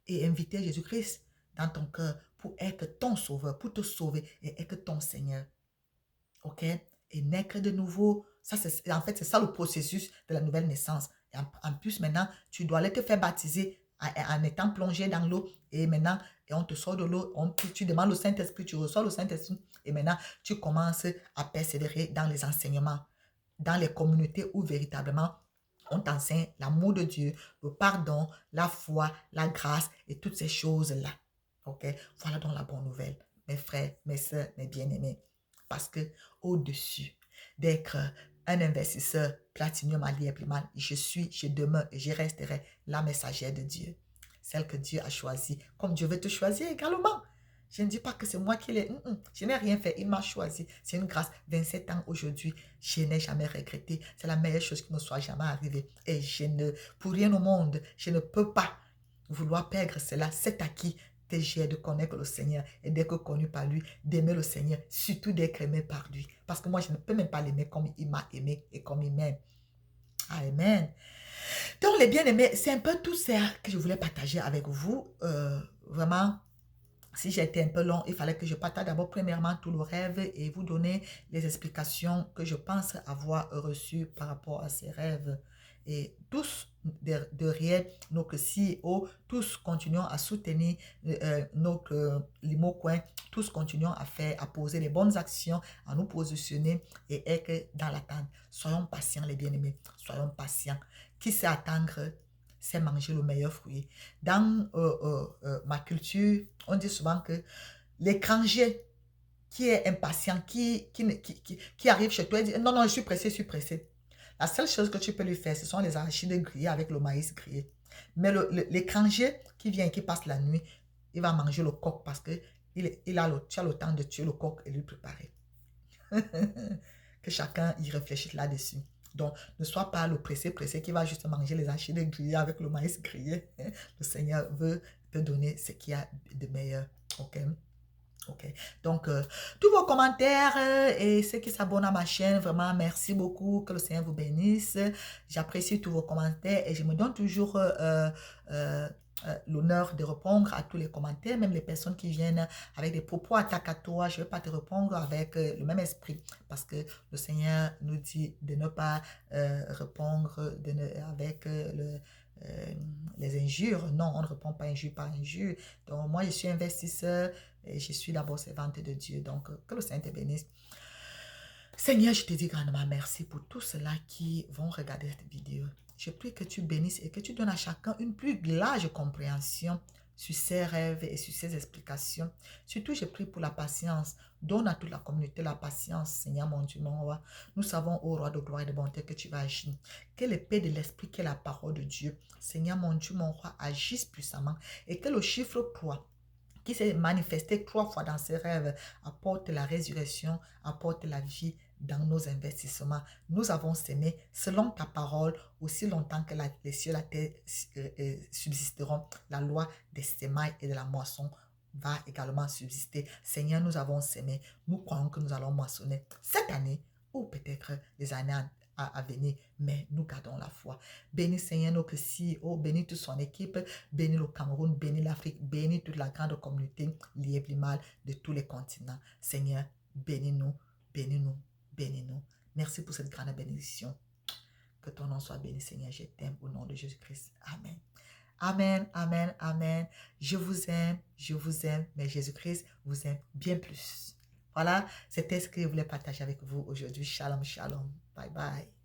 Et inviter Jésus-Christ dans ton cœur pour être ton sauveur, pour te sauver et être ton Seigneur. OK? Et naître de nouveau, ça en fait, c'est ça le processus de la nouvelle naissance. Et en plus, maintenant, tu dois aller te faire baptiser en étant plongé dans l'eau. Et maintenant, on te sort de l'eau, tu demandes au Saint-Esprit, tu reçois le Saint-Esprit. Et maintenant, tu commences à persévérer dans les enseignements, dans les communautés où véritablement on t'enseigne l'amour de Dieu, le pardon, la foi, la grâce et toutes ces choses-là. OK? Voilà donc la bonne nouvelle, mes frères, mes soeurs, mes bien-aimés. Parce que au-dessus d'être un investisseur Platinum Ali Bliman, je demeure et je resterai la messagère de Dieu. Celle que Dieu a choisie, comme Dieu veut te choisir également. Je ne dis pas que c'est moi qui l'ai. Je n'ai rien fait. Il m'a choisi. C'est une grâce. 27 ans aujourd'hui, je n'ai jamais regretté. C'est la meilleure chose qui me soit jamais arrivée. Et pour rien au monde, je ne peux pas vouloir perdre cela. C'est acquis que j'ai de connaître le Seigneur et d'être connu par lui, d'aimer le Seigneur, surtout d'être aimé par lui. Parce que moi, je ne peux même pas l'aimer comme il m'a aimé et comme il m'aime. Amen. Donc, les bien-aimés, c'est un peu tout ça que je voulais partager avec vous. Vraiment, si j'ai été un peu long, il fallait que je partage d'abord premièrement tout le rêve et vous donner les explications que je pense avoir reçues par rapport à ces rêves. Et tous, derrière notre CEO, tous continuons à soutenir notre Limocoin, tous continuons à poser les bonnes actions, à nous positionner et être dans l'attente. Soyons patients les bien-aimés, soyons patients. Qui sait attendre c'est manger le meilleur fruit. Dans ma culture, on dit souvent que l'étranger qui est impatient, qui arrive chez toi et dit, non, non, je suis pressé, je suis pressé. La seule chose que tu peux lui faire, ce sont les arachides grillés avec le maïs grillé. Mais l'étranger qui vient et qui passe la nuit, il va manger le coq parce que tu as le temps de tuer le coq et lui préparer. Que chacun y réfléchisse là-dessus. Donc, ne sois pas le pressé qui va juste manger les arachides grillés avec le maïs grillé. Le Seigneur veut te donner ce qu'il y a de meilleur. Ok? Ok, donc tous vos commentaires et ceux qui s'abonnent à ma chaîne, vraiment merci beaucoup, que le Seigneur vous bénisse. J'apprécie tous vos commentaires et je me donne toujours l'honneur de répondre à tous les commentaires, même les personnes qui viennent avec des propos attacatoires, je ne vais pas te répondre avec le même esprit parce que le Seigneur nous dit de ne pas répondre avec les injures. Non, on ne répond pas injure par injure. Donc moi, je suis investisseur et je suis d'abord servante de Dieu. Donc, que le Seigneur te bénisse. Seigneur, je te dis grandement merci pour tous ceux-là qui vont regarder cette vidéo. Je prie que tu bénisses et que tu donnes à chacun une plus large compréhension sur ses rêves et sur ses explications. Surtout, je prie pour la patience. Donne à toute la communauté la patience, Seigneur mon Dieu, mon roi. Nous savons, ô roi de gloire et de bonté, que tu vas agir. Que l'épée de l'esprit, que la parole de Dieu, Seigneur mon Dieu, mon roi, agisse puissamment et que le chiffre 3 qui s'est manifesté 3 fois dans ses rêves, apporte la résurrection, apporte la vie dans nos investissements. Nous avons semé selon ta parole, aussi longtemps que les cieux et la terre subsisteront. La loi des semailles et de la moisson va également subsister. Seigneur, nous avons semé, nous croyons que nous allons moissonner cette année ou peut-être les années à venir, mais nous gardons la foi. Bénis Seigneur notre CEO, bénis toute son équipe, bénis le Cameroun, bénis l'Afrique, bénis toute la grande communauté liée-mal de tous les continents. Seigneur, bénis-nous, bénis-nous, bénis-nous. Merci pour cette grande bénédiction. Que ton nom soit béni, Seigneur. Je t'aime au nom de Jésus-Christ. Amen. Amen, amen, amen. Je vous aime, mais Jésus-Christ vous aime bien plus. Voilà, c'était ce que je voulais partager avec vous aujourd'hui. Shalom, shalom. Bye, bye.